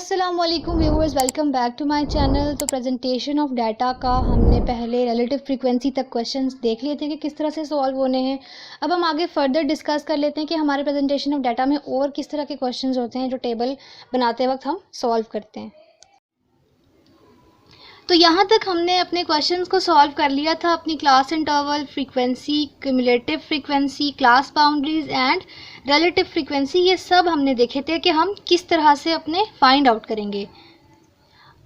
अस्सलाम वालेकुम viewers, welcome back to my channel. तो प्रेजेंटेशन ऑफ डाटा का हमने पहले रिलेटिव फ्रीक्वेंसी तक क्वेश्चंस देख लिए थे कि किस तरह से सॉल्व होने हैं। अब हम आगे फर्दर डिस्कस कर लेते हैं कि हमारे प्रेजेंटेशन ऑफ डाटा में और किस तरह के क्वेश्चंस होते हैं जो टेबल बनाते वक्त हम सॉल्व करते हैं। तो यहाँ तक हमने अपने क्वेश्चंस को सॉल्व कर लिया था। अपनी class interval, frequency, cumulative frequency, class boundaries and relative frequency, ये सब हमने देखे थे कि हम किस तरह से अपने फाइंड आउट करेंगे।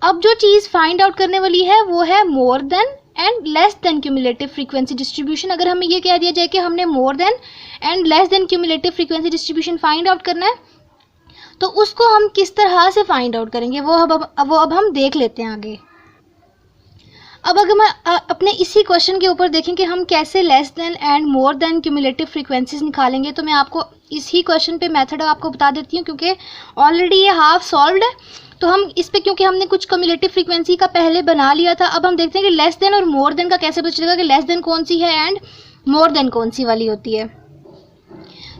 अब जो चीज़ फाइंड आउट करने वाली है वो है more than and less than cumulative frequency distribution. अगर हमें ये कह दिया जाए कि हमने more than and less than cumulative frequency distribution find out करना है, तो उसको हम किस तरह से फाइंड आउट करेंगे वो अब हम देख लेते हैं आगे। अब अगर मैं अपने इसी क्वेश्चन के ऊपर देखें कि हम कैसे less than and more than cumulative frequencies निकालेंगे, तो मैं आपको इसी क्वेश्चन पे मेथड आपको बता देती हूँ, क्योंकि ऑलरेडी ये हाफ सॉल्व्ड है। तो हम इस पे, क्योंकि हमने कुछ क्यूमुलेटिव फ्रीक्वेंसी का पहले बना लिया था, अब हम देखते हैं कि लेस देन और मोर देन का कैसे पता चलेगा कि लेस देन कौन सी है एंड मोर देन कौन सी वाली होती है।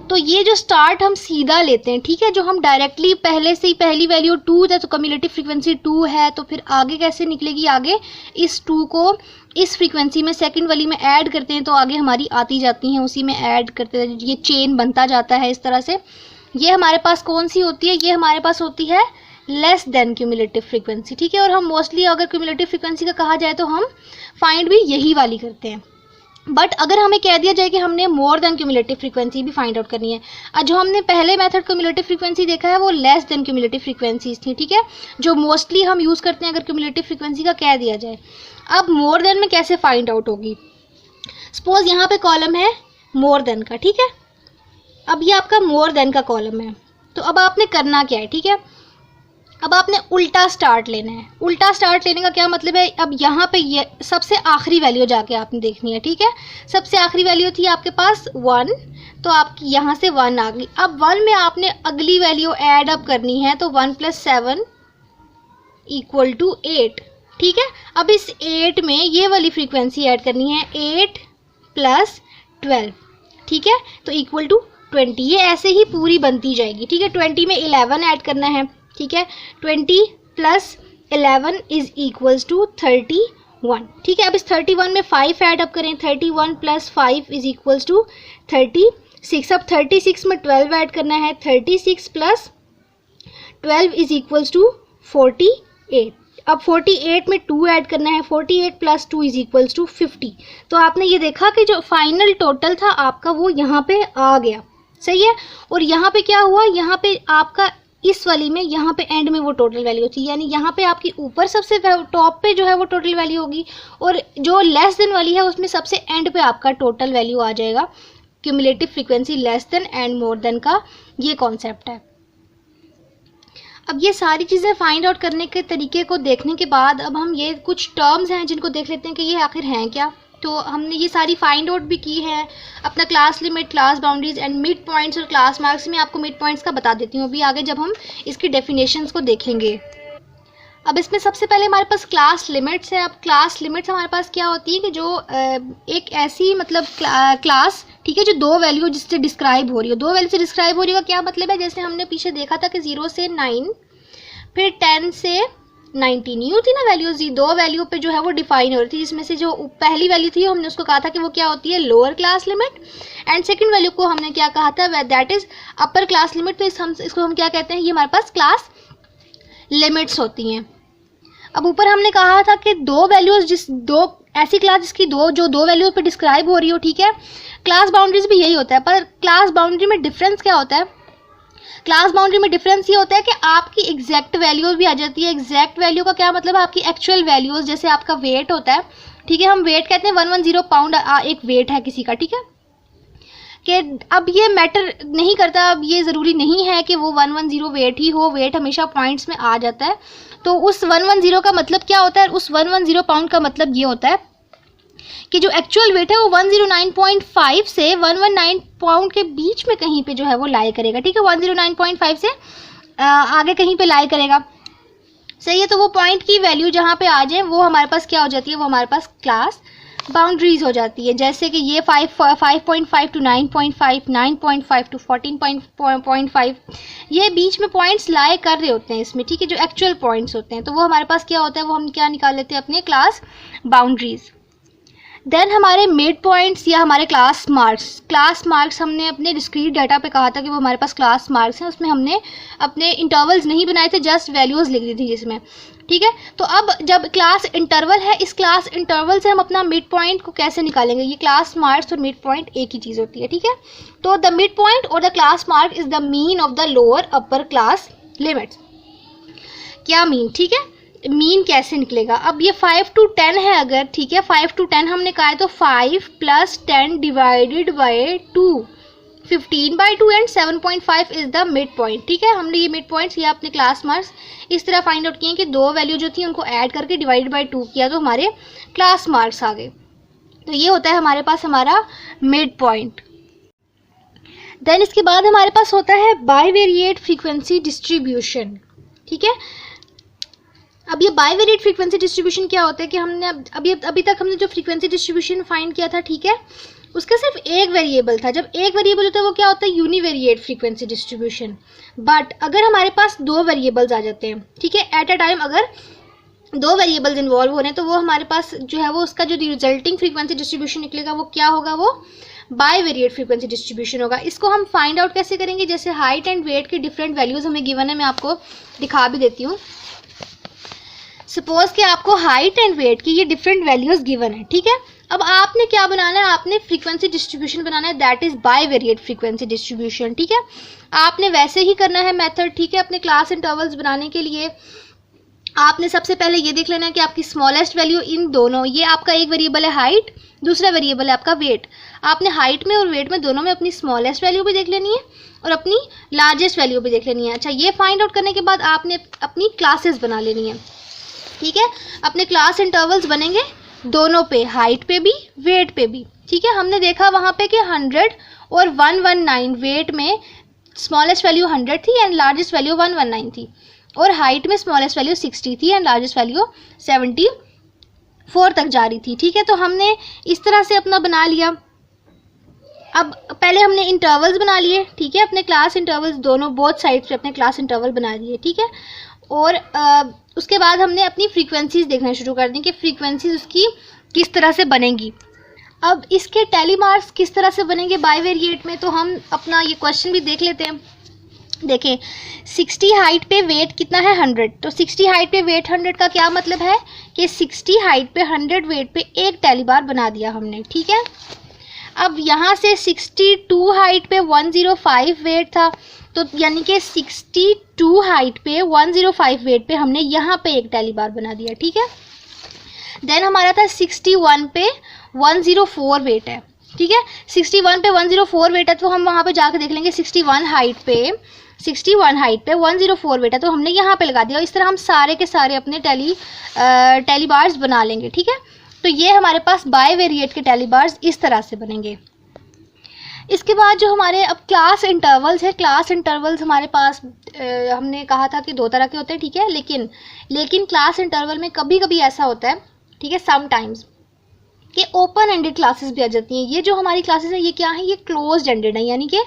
तो ये जो स्टार्ट हम सीधा लेते हैं, ठीक है, जो हम डायरेक्टली पहले से ही पहली वैल्यू 2 है तो क्यूमुलेटिव फ्रीक्वेंसी 2 है, तो फिर आगे कैसे निकलेगी, आगे इस 2 को इस फ्रीक्वेंसी में सेकंड वाली में ऐड करते हैं तो आगे हमारी आती जाती हैं, उसी में ऐड करते हैं, ये चेन बनता जाता है इस तरह से। ये हमारे पास कौन सी होती है, ये हमारे पास होती है लेस देन क्यूमुलेटिव फ्रीक्वेंसी, ठीक है। और हम मोस्टली अगर क्यूमुलेटिव फ्रीक्वेंसी का कहा जाए तो हम फाइंड भी यही वाली करते हैं। बट अगर हमें कह दिया जाए कि हमने मोर देन क्यूमुलेटिव फ्रीक्वेंसी भी फाइंड आउट करनी है, जो हमने पहले मेथड क्यूमुलेटिव फ्रीक्वेंसी देखा है वो लेस देन क्यूमुलेटिव फ्रीक्वेंसीज थी, ठीक है, जो मोस्टली हम यूज़ करते हैं अगर क्यूमुलेटिव फ्रीक्वेंसी का कह दिया जाए। अब मोर देन में कैसे फाइंड आउट होगी, सपोज यहाँ पे कॉलम है मोर देन का, ठीक है। अब ये आपका मोर देन का कॉलम है, तो अब आपने करना क्या है, ठीक है, अब आपने उल्टा स्टार्ट लेना है। उल्टा स्टार्ट लेने का क्या मतलब है, अब यहाँ पे ये सबसे आखिरी वैल्यू जाके आपने देखनी है, ठीक है। सबसे आखिरी वैल्यू थी आपके पास 1, तो आपकी यहाँ से 1 आ गई। अब 1 में आपने अगली वैल्यू ऐड अप करनी है, तो 1 + 7 = 8, ठीक है। अब इस 8 में ये वाली फ्रीक्वेंसी ऐड करनी है, 8 + 12, ठीक है, तो = 20। ये ऐसे ही पूरी बनती जाएगी, ठीक है। 20 में 11 ऐड करना है, ठीक है, 20 + 11 = 31, ठीक है। अब इस 31 में 5 ऐड अप करें, 31 + 5 = 36। अब 36 में 12 ऐड करना है, 36 + 12 = 48। अब 48 में 2 ऐड करना है, 48 + 2 = 50। तो आपने ये देखा कि जो फाइनल टोटल था आपका वो यहाँ पे आ गया, सही है। और यहाँ पे क्या हुआ, यहाँ पे आपका इस वाली में यहाँ पे एंड में वो टोटल वैल्यू थी, यानी यहाँ पे आपकी ऊपर सबसे टॉप पे जो है वो टोटल वैल्यू होगी, और जो लेस देन वाली है उसमें सबसे एंड पे आपका टोटल वैल्यू आ जाएगा। Cumulative frequency less than and more than का ये कॉन्सेप्ट है। अब ये सारी चीज़ें फाइंड आउट करने के तरीके को देखने के बाद अब हम ये कुछ टर्म्स हैं जिनको देख लेते हैं कि ये आखिर हैं क्या। तो हमने ये सारी फाइंड आउट भी की है, अपना class limit, class boundaries and mid points और क्लास मार्क्स में आपको मिड पॉइंट्स का बता देती हूँ अभी आगे जब हम इसकी डेफिनेशंस को देखेंगे। अब इसमें सबसे पहले हमारे पास क्लास लिमिट्स है। अब क्लास लिमिट्स हमारे पास क्या होती है कि जो एक ऐसी मतलब क्लास, ठीक है, जो 2 वैल्यू जिससे डिस्क्राइब हो रही हो, 2 वैल्यू से डिस्क्राइब हो रही हो, क्या मतलब है, जैसे हमने पीछे देखा था कि 0 से 9 फिर 10 से 19 यूँ थी ना वैल्यूज, 2 वैल्यू पे जो है वो डिफाइन हो रही थी, जिसमें से जो पहली वैल्यू थी हमने उसको कहा था कि वो क्या होती है, lower class limit, and second value को हमने क्या कहा था, that is upper class limit. तो इसको हम क्या कहते हैं, ये हमारे पास क्लास लिमिट्स होती हैं। अब ऊपर हमने कहा था कि 2 वैल्यूज ऐसी क्लास जिसकी दो वैल्यू पे डिस्क्राइब हो रही हो, ठीक है। क्लास बाउंड्रीज भी यही होता है, पर क्लास बाउंड्री में डिफरेंस क्या होता है, क्लास बाउंड्री में डिफरेंस ये होता है कि आपकी एग्जैक्ट वैल्यूज भी आ जाती है। एग्जैक्ट वैल्यू का क्या मतलब है, आपकी एक्चुअल वैल्यूज, जैसे आपका वेट होता है, ठीक है, हम वेट कहते हैं 110 पाउंड एक वेट है किसी का, ठीक है, कि अब ये मैटर नहीं करता, अब ये ज़रूरी नहीं है कि वो 110 वेट ही हो, वेट हमेशा पॉइंट्स में आ जाता है। तो उस 110 का मतलब क्या होता है, उस 110 पाउंड का मतलब ये होता है कि जो एक्चुअल वेट है वो 109.5 से 119 पाउंड के बीच में कहीं पे जो है वो लाई करेगा, ठीक है, 109.5 से आगे कहीं पे लाई करेगा, सही है। तो वो पॉइंट की वैल्यू जहाँ पे आ जाए वो हमारे पास क्या हो जाती है, वो हमारे पास क्लास बाउंड्रीज हो जाती है, जैसे कि ये 5.5 टू 9.5, 9.5 टू 14.5, ये बीच में पॉइंट्स लाए कर रहे होते हैं इसमें, ठीक है, जो एक्चुअल पॉइंट्स होते हैं, तो वो हमारे पास क्या होता है, वो हम क्या निकाल लेते हैं, अपने क्लास बाउंड्रीज। देन हमारे मिड पॉइंट्स या हमारे क्लास मार्क्स हमने अपने डिस्क्रीट डाटा पे कहा था कि वो हमारे पास क्लास मार्क्स हैं, उसमें हमने अपने इंटरवल्स नहीं बनाए थे, जस्ट वैल्यूज़ लिख दी थी जिसमें, ठीक है। तो अब जब क्लास इंटरवल है, इस क्लास इंटरवल से हम अपना मिड पॉइंट को कैसे निकालेंगे, ये क्लास मार्क्स और मिड पॉइंट एक ही चीज़ होती है, ठीक है। तो द मिड पॉइंट और the class mark is the mean of the lower upper class limits. क्या मीन, ठीक है, मीन कैसे निकलेगा। अब ये 5 to 10 है अगर, ठीक है, 5 to 10 हमने कहा है, तो 5 + 10 divided by 2, 15/2 and 7.5 is the mid point, ठीक है। हमने ये मिड पॉइंट्स या अपने क्लास मार्क्स इस तरह फाइंड आउट किए कि दो वैल्यू जो थी उनको ऐड करके डिवाइड बाय 2 किया तो हमारे क्लास मार्क्स आ गए। तो ये होता है हमारे पास हमारा मिड पॉइंट। देन इसके बाद हमारे पास होता है बाइवेरिएट फ्रीक्वेंसी डिस्ट्रीब्यूशन, ठीक है। अब ये बाइवेरिएट फ्रीक्वेंसी डिस्ट्रीब्यूशन क्या होता है कि हमने अभी तक हमने जो फ्रीक्वेंसी डिस्ट्रीब्यूशन फाइंड किया था, ठीक है, उसका सिर्फ एक वेरिएबल था। जब एक वेरिएबल होता है वो क्या होता है, यूनिवेरिएट फ्रीक्वेंसी डिस्ट्रीब्यूशन। बट अगर हमारे पास दो वेरिएबल्स आ जाते हैं, ठीक है, एट अ टाइम अगर दो वेरिएबल्स इन्वॉल्व हो रहे हैं, तो वो हमारे पास जो है वो उसका जो रिजल्टिंग फ्रीक्वेंसी डिस्ट्रीब्यूशन निकलेगा वो क्या होगा, वो बाइवेरिएट फ्रीक्वेंसी डिस्ट्रीब्यूशन होगा। इसको हम फाइंड आउट कैसे करेंगे, जैसे हाइट एंड वेट के डिफरेंट वैल्यूज हमें गिवन है, मैं आपको दिखा भी देती हूँ। सपोज कि आपको हाइट एंड वेट की ये डिफरेंट वैल्यूज गिवन है, ठीक है। अब आपने क्या बनाना है, आपने फ्रीक्वेंसी डिस्ट्रीब्यूशन बनाना है, that is bivariate frequency distribution, ठीक है। आपने वैसे ही करना है मेथड, ठीक है। अपने क्लास इंटरवल्स बनाने के लिए आपने सबसे पहले ये देख लेना है कि आपकी स्मॉलेस्ट वैल्यू इन दोनों, ये आपका एक वेरिएबल है हाइट, दूसरा वेरिएबल है आपका वेट। आपने हाइट में और वेट में दोनों में अपनी स्मॉलेस्ट वैल्यू भी देख लेनी है और अपनी लार्जेस्ट वैल्यू भी देख लेनी है। अच्छा, ये फाइंड आउट करने के बाद आपने अपनी क्लासेस बना लेनी है, ठीक है। अपने क्लास इंटरवल्स बनेंगे दोनों पे, हाइट पे भी वेट पे भी, ठीक है। हमने देखा वहाँ पे कि 100 और 119 वेट में स्मॉलेस्ट वैल्यू 100 थी एंड लार्जेस्ट वैल्यू 119 थी, और हाइट में स्मॉलेस्ट वैल्यू 60 थी एंड लार्जेस्ट वैल्यू 74 तक जा रही थी, ठीक है। तो हमने इस तरह से अपना बना लिया। अब पहले हमने इंटरवल्स बना लिए, ठीक है, अपने क्लास इंटरवल्स दोनों बोथ साइड पे अपने क्लास इंटरवल बना दिए, ठीक है। और उसके बाद हमने अपनी फ्रीक्वेंसीज देखना शुरू कर दी कि फ्रीक्वेंसीज उसकी किस तरह से बनेंगी। अब इसके टैली मार्क्स किस तरह से बनेंगे बाइवेरिएट में, तो हम अपना ये क्वेश्चन भी देख लेते हैं। देखें, 60 हाइट पे वेट कितना है, 100, तो 60 हाइट पे वेट 100 का क्या मतलब है कि 60 हाइट पे 100 वेट पे एक टैली बार बना दिया हमने, ठीक है। अब यहाँ से 62 हाइट पे 105 वेट था, तो यानी कि 62 हाइट पे 105 वेट पे हमने यहाँ पे एक टैली बार बना दिया, ठीक है। देन हमारा था 61 पे 104 वेट है, ठीक है। 61 पे 104 वेट है, तो हम वहाँ पे जाके देख लेंगे 61 हाइट पे 104 वेट है, तो हमने यहाँ पे लगा दिया। इस तरह हम सारे के सारे अपने टैली बार्स बना लेंगे, ठीक है। तो ये हमारे पास बाइवेरिएट के टैली बार्स इस तरह से बनेंगे। इसके बाद जो हमारे अब क्लास इंटरवल्स है, क्लास इंटरवल्स हमारे पास हमने कहा था कि दो तरह के होते हैं, ठीक है। लेकिन क्लास इंटरवल में कभी कभी ऐसा होता है, ठीक है, समटाइम्स, कि ओपन एंडेड क्लासेस भी आ जाती हैं। ये जो हमारी क्लासेस है ये क्या है, ये क्लोज एंडेड है, यानी कि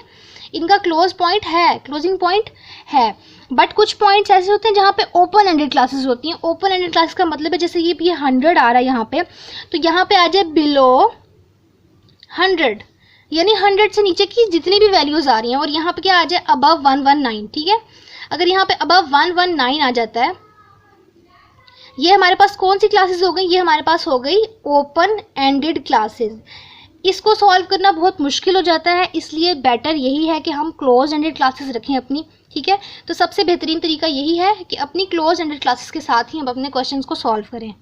इनका क्लोजिंग पॉइंट है, बट कुछ पॉइंट्स ऐसे होते हैं जहाँ पे ओपन एंडेड क्लासेस होती हैं। ओपन एंडेड क्लासेस का मतलब है जैसे ये 100 आ रहा है यहाँ पे, तो यहाँ पे आ जाए बिलो 100, यानी 100 से नीचे की जितनी भी वैल्यूज आ रही हैं, और यहाँ पे क्या आ जाए अबव 119, ठीक है। अगर यहाँ पे अबव 119 आ जाता है, ये हमारे पास कौन सी क्लासेस हो गई, ये हमारे पास हो गई ओपन एंडेड क्लासेस। इसको सॉल्व करना बहुत मुश्किल हो जाता है, इसलिए बेटर यही है कि हम क्लोज एंडेड क्लासेस रखें अपनी, ठीक है। तो सबसे बेहतरीन तरीका यही है कि अपनी क्लोज एंडेड क्लासेस के साथ ही हम अपने क्वेश्चंस को सॉल्व करें।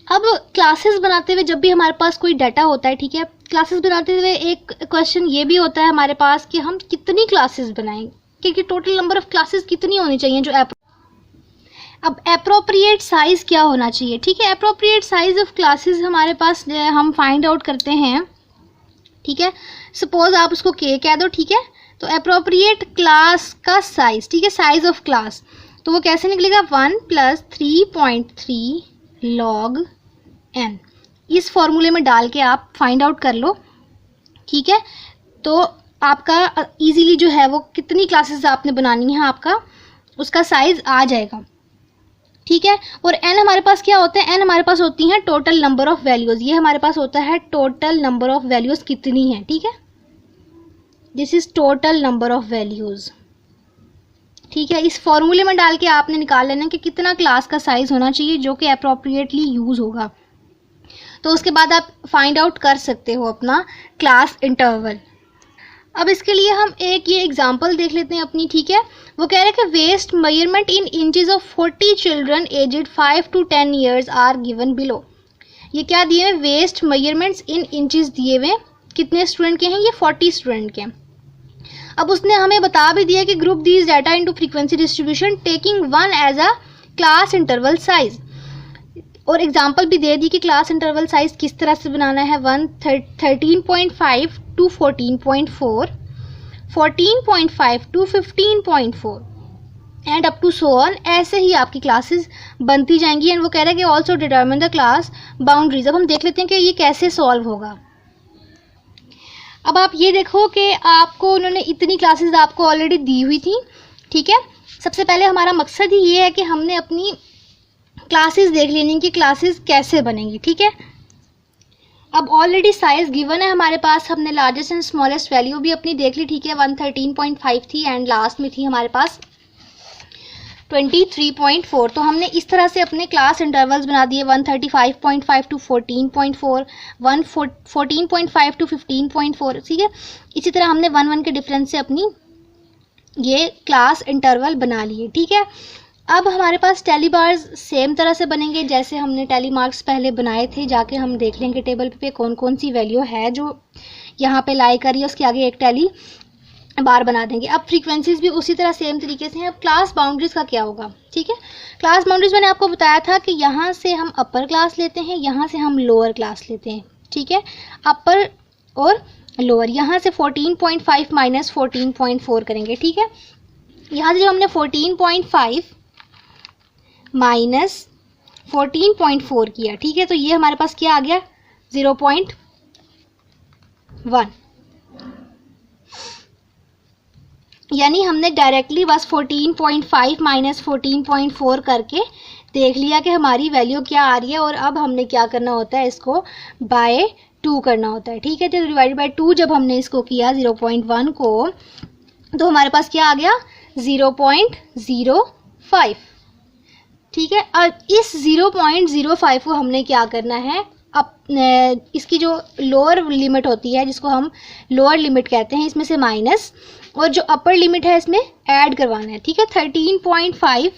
अब क्लासेस बनाते हुए जब भी हमारे पास कोई डाटा होता है, ठीक है, क्लासेस बनाते हुए एक क्वेश्चन ये भी होता है हमारे पास कि हम कितनी क्लासेस बनाएं, क्योंकि टोटल नंबर ऑफ क्लासेस कितनी होनी चाहिए जो अब एप्रोप्रिएट साइज क्या होना चाहिए, ठीक है। एप्रोप्रिएट साइज ऑफ क्लासेस हमारे पास हम फाइंड आउट करते हैं, ठीक है। सपोज आप उसको के कह दो, ठीक है। तो एप्रोप्रिएट क्लास का साइज, ठीक है, साइज ऑफ क्लास, तो वो कैसे निकलेगा, 1 + 3.3 log n। इस फॉर्मूले में डाल के आप फाइंड आउट कर लो, ठीक है। तो आपका इजीली जो है वो कितनी क्लासेस आपने बनानी है आपका उसका साइज आ जाएगा, ठीक है। और n हमारे पास क्या होता है, n हमारे पास होती है टोटल नंबर ऑफ वैल्यूज़, ये हमारे पास होता है टोटल नंबर ऑफ वैल्यूज़ कितनी है, ठीक है। This is total number of values, ठीक है। इस फॉर्मूले में डाल के आपने निकाल लेना कि कितना क्लास का साइज होना चाहिए जो कि अप्रोप्रिएटली यूज़ होगा। तो उसके बाद आप फाइंड आउट कर सकते हो अपना क्लास इंटरवल। अब इसके लिए हम एक ये एग्जांपल देख लेते हैं अपनी, ठीक है। वो कह रहे हैं कि waist measurement in inches of 40 children aged 5 to 10 years are given below. ये क्या दिए हुए, वेस्ट मेजरमेंट्स इन इंचेस दिए हुए, कितने स्टूडेंट के हैं, ये 40 स्टूडेंट के। अब उसने हमें बता भी दिया कि group these data into frequency distribution taking one as a class interval size, और एग्जांपल भी दे दी कि क्लास इंटरवल साइज किस तरह से बनाना है, 13.5 to 14.4, 14.5 to 15.4 and up to so on. ऐसे ही आपकी क्लासेस बनती जाएंगी। एंड वो कह रहा है कि also determine the class boundaries. अब हम देख लेते हैं कि ये कैसे सॉल्व होगा। अब आप ये देखो कि आपको उन्होंने इतनी क्लासेस आपको ऑलरेडी दी हुई थी, ठीक है। सबसे पहले हमारा मकसद ही ये है कि हमने अपनी क्लासेस देख लेनी कि क्लासेस कैसे बनेंगी, ठीक है। अब ऑलरेडी साइज गिवन है हमारे पास, हमने लार्जेस्ट एंड स्मॉलेस्ट वैल्यू भी अपनी देख ली, ठीक है। 113.5 थी एंड लास्ट में थी हमारे पास 23.4। तो हमने इस तरह से अपने क्लास इंटरवल्स बना दिए, 135.5 to 14.4, 14.5 to 15.4, ठीक है। इसी तरह हमने 1 के डिफरेंस से अपनी ये क्लास इंटरवल बना लिए, ठीक है। अब हमारे पास टैली बार्स सेम तरह से बनेंगे जैसे हमने टैली मार्क्स पहले बनाए थे। जाके हम देख लेंगे टेबल पे कौन कौन सी वैल्यू है जो यहाँ पे लाई करी है, उसके आगे एक टैली बार बना देंगे। अब फ्रीक्वेंसीज भी उसी तरह सेम तरीके से हैं। अब क्लास बाउंड्रीज का क्या होगा, ठीक है। क्लास बाउंड्रीज मैंने आपको बताया था कि यहाँ से हम अपर क्लास लेते हैं, यहाँ से हम लोअर क्लास लेते हैं, ठीक है। अपर और लोअर, यहाँ से 14.5 माइनस 14.4 करेंगे, ठीक है। यहाँ से जो हमने 14.5 माइनस 14.4 किया, ठीक है। तो ये हमारे पास क्या आ गया, 0.1। यानी हमने डायरेक्टली बस 14.5 माइनस 14.4 करके देख लिया कि हमारी वैल्यू क्या आ रही है। और अब हमने क्या करना होता है, इसको बाय 2 करना होता है, ठीक है। तो डिवाइड बाय 2 जब हमने इसको किया 0.1 को, तो हमारे पास क्या आ गया, 0.05, ठीक है। और इस 0.05 को हमने क्या करना है, अब इसकी जो लोअर लिमिट होती है जिसको हम लोअर लिमिट कहते हैं, इसमें से माइनस, और जो अपर लिमिट है इसमें ऐड करवाना है, ठीक है। 13.5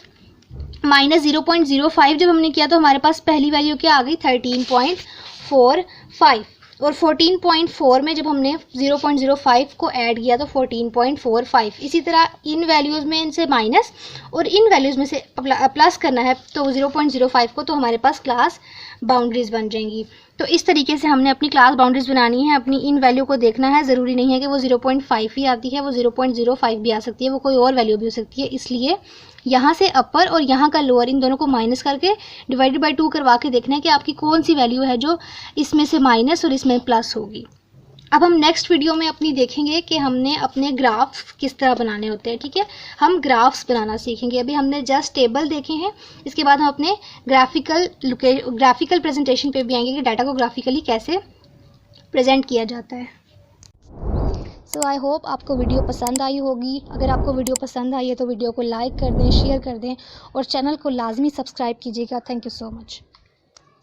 माइनस 0.05 जब हमने किया तो हमारे पास पहली वैल्यू क्या आ गई, 13.45। और 14.4 में जब हमने 0.05 को ऐड किया तो 14.45। इसी तरह इन वैल्यूज़ में इनसे माइनस और इन वैल्यूज़ में से प्लस करना है तो 0.05 को, तो हमारे पास क्लास बाउंड्रीज बन जाएंगी। तो इस तरीके से हमने अपनी क्लास बाउंड्रीज बनानी है। अपनी इन वैल्यू को देखना है, ज़रूरी नहीं है कि वो 0.5 ही आती है, वो 0.05 भी आ सकती है, वो कोई और वैल्यू भी हो सकती है। इसलिए यहाँ से अपर और यहाँ का लोअर, इन दोनों को माइनस करके डिवाइडेड बाय 2 करवा के देखना है कि आपकी कौन सी वैल्यू है जो इसमें से माइनस और इसमें प्लस होगी। अब हम नेक्स्ट वीडियो में अपनी देखेंगे कि हमने अपने ग्राफ्स किस तरह बनाने होते हैं, ठीक है। हम ग्राफ्स बनाना सीखेंगे। अभी हमने जस्ट टेबल देखे हैं, इसके बाद हम अपने ग्राफिकल प्रेजेंटेशन पे भी आएंगे कि डाटा को ग्राफिकली कैसे प्रेजेंट किया जाता है। सो आई होप आपको वीडियो पसंद आई होगी। अगर आपको वीडियो पसंद आई है तो वीडियो को लाइक कर दें, शेयर कर दें और चैनल को लाजमी सब्सक्राइब कीजिएगा। Thank you so much.